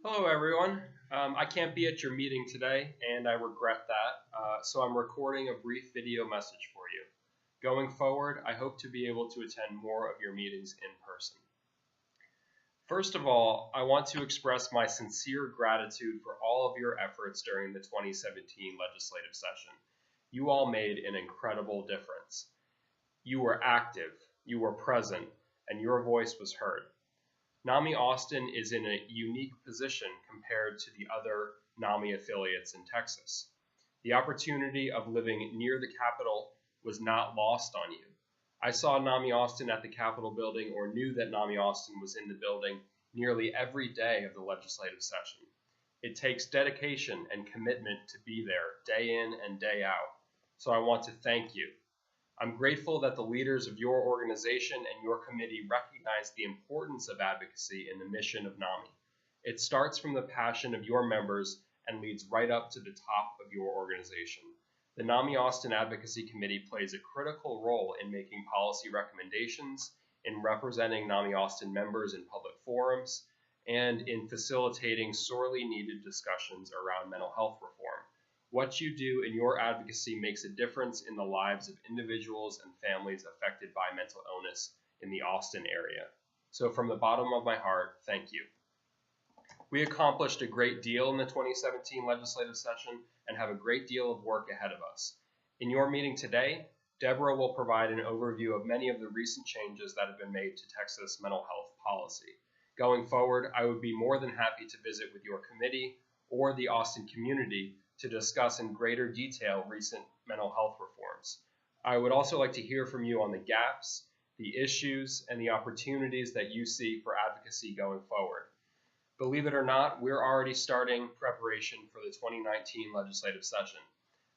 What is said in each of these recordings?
Hello, everyone. I can't be at your meeting today, and I regret that, so I'm recording a brief video message for you. Going forward, I hope to be able to attend more of your meetings in person. First of all, I want to express my sincere gratitude for all of your efforts during the 2017 legislative session. You all made an incredible difference. You were active, you were present, and your voice was heard. NAMI Austin is in a unique position compared to the other NAMI affiliates in Texas. The opportunity of living near the Capitol was not lost on you. I saw NAMI Austin at the Capitol building or knew that NAMI Austin was in the building nearly every day of the legislative session. It takes dedication and commitment to be there day in and day out. So I want to thank you. I'm grateful that the leaders of your organization and your committee recognize the importance of advocacy in the mission of NAMI. It starts from the passion of your members and leads right up to the top of your organization. The NAMI Austin Advocacy Committee plays a critical role in making policy recommendations, in representing NAMI Austin members in public forums, and in facilitating sorely needed discussions around mental health reform. What you do in your advocacy makes a difference in the lives of individuals and families affected by mental illness in the Austin area. So from the bottom of my heart, thank you. We accomplished a great deal in the 2017 legislative session and have a great deal of work ahead of us. In your meeting today, Deborah will provide an overview of many of the recent changes that have been made to Texas mental health policy. Going forward, I would be more than happy to visit with your committee or the Austin community to discuss in greater detail recent mental health reforms. I would also like to hear from you on the gaps, the issues, and the opportunities that you see for advocacy going forward. Believe it or not, we're already starting preparation for the 2019 legislative session.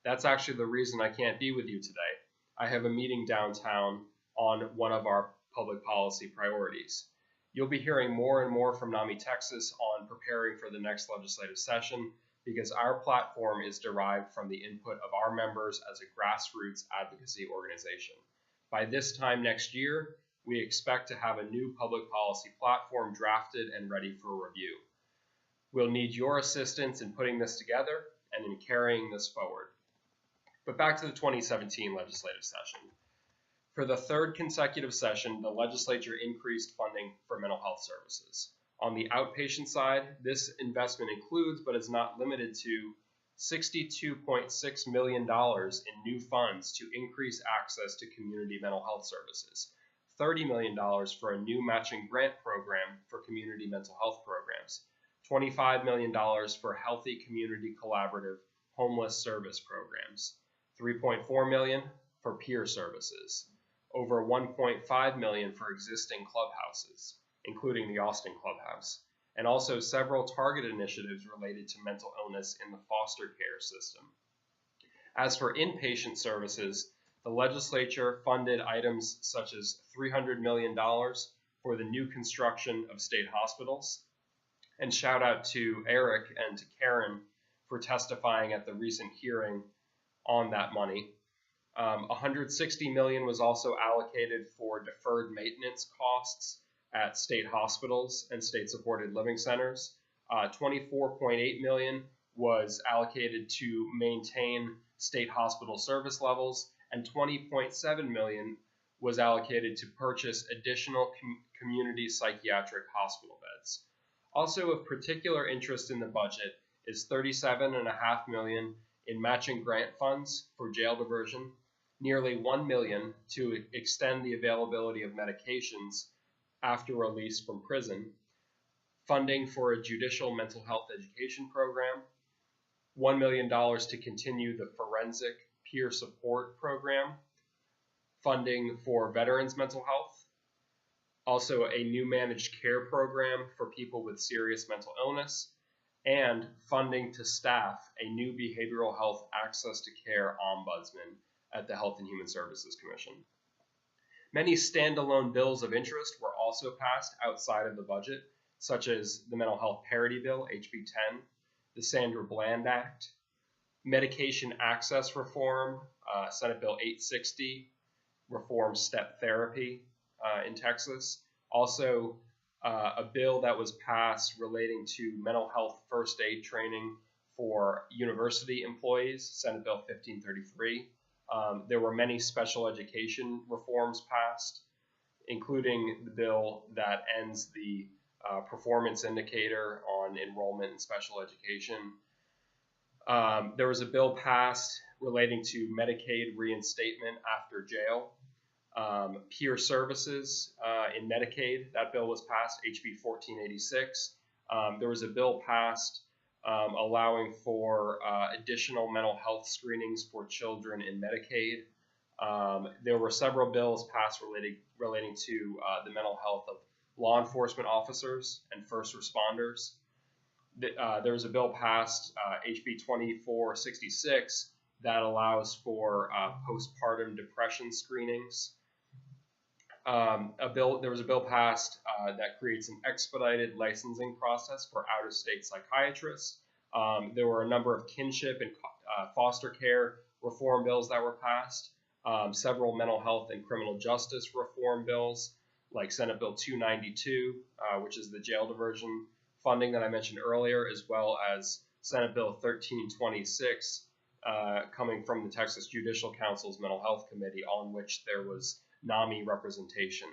That's actually the reason I can't be with you today. I have a meeting downtown on one of our public policy priorities. You'll be hearing more and more from NAMI Texas on preparing for the next legislative session, because our platform is derived from the input of our members as a grassroots advocacy organization. By this time next year, we expect to have a new public policy platform drafted and ready for review. We'll need your assistance in putting this together and in carrying this forward. But back to the 2017 legislative session. For the third consecutive session, the legislature increased funding for mental health services. On the outpatient side, this investment includes, but is not limited to, $62.6 million in new funds to increase access to community mental health services, $30 million for a new matching grant program for community mental health programs, $25 million for healthy community collaborative homeless service programs, $3.4 million for peer services, over $1.5 million for existing clubhouses, including the Austin Clubhouse, and also several targeted initiatives related to mental illness in the foster care system. As for inpatient services, the legislature funded items such as $300 million for the new construction of state hospitals, and shout out to Eric and to Karen for testifying at the recent hearing on that money. $160 million was also allocated for deferred maintenance costs at state hospitals and state-supported living centers. $24.8 million was allocated to maintain state hospital service levels, and $20.7 million was allocated to purchase additional community psychiatric hospital beds. Also of particular interest in the budget is $37.5 million in matching grant funds for jail diversion, nearly $1 million to extend the availability of medications after release from prison, funding for a judicial mental health education program, $1 million to continue the forensic peer support program, funding for veterans' mental health, also a new managed care program for people with serious mental illness, and funding to staff a new behavioral health access to care ombudsman at the Health and Human Services Commission. Many standalone bills of interest were also passed outside of the budget, such as the Mental Health Parity Bill, HB 10, the Sandra Bland Act, Medication Access Reform, Senate Bill 860, reform step therapy in Texas, also a bill that was passed relating to mental health first aid training for university employees, Senate Bill 1533. There were many special education reforms passed, including the bill that ends the performance indicator on enrollment in special education. There was a bill passed relating to Medicaid reinstatement after jail. Peer services in Medicaid, that bill was passed, HB 1486. There was a bill passed allowing for additional mental health screenings for children in Medicaid. There were several bills passed relating to the mental health of law enforcement officers and first responders. There was a bill passed, HB 2466, that allows for postpartum depression screenings. There was a bill passed that creates an expedited licensing process for out-of-state psychiatrists. There were a number of kinship and foster care reform bills that were passed. Several mental health and criminal justice reform bills, like Senate Bill 292, which is the jail diversion funding that I mentioned earlier, as well as Senate Bill 1326, coming from the Texas Judicial Council's Mental Health Committee, on which there was NAMI representation.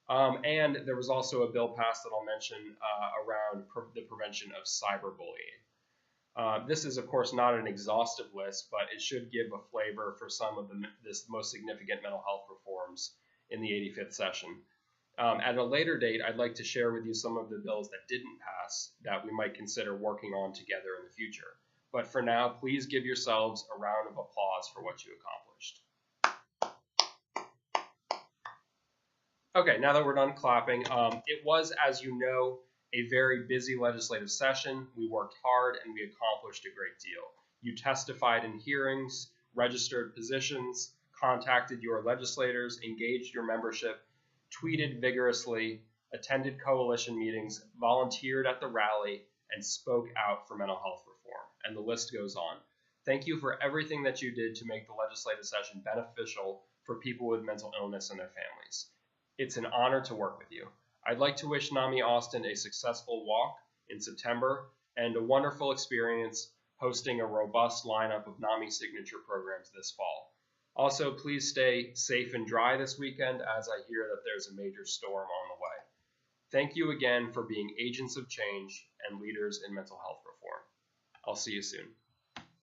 And there was also a bill passed that I'll mention around the prevention of cyberbullying. This is, of course, not an exhaustive list, but it should give a flavor for some of the most significant mental health reforms in the 85th session. At a later date, I'd like to share with you some of the bills that didn't pass that we might consider working on together in the future. But for now, please give yourselves a round of applause for what you accomplished. Okay, now that we're done clapping, it was, as you know, a very busy legislative session. We worked hard and we accomplished a great deal. You testified in hearings, registered positions, contacted your legislators, engaged your membership, tweeted vigorously, attended coalition meetings, volunteered at the rally, and spoke out for mental health reform. And the list goes on. Thank you for everything that you did to make the legislative session beneficial for people with mental illness and their families. It's an honor to work with you. I'd like to wish NAMI Austin a successful walk in September and a wonderful experience hosting a robust lineup of NAMI signature programs this fall. Also, please stay safe and dry this weekend, as I hear that there's a major storm on the way. Thank you again for being agents of change and leaders in mental health reform. I'll see you soon.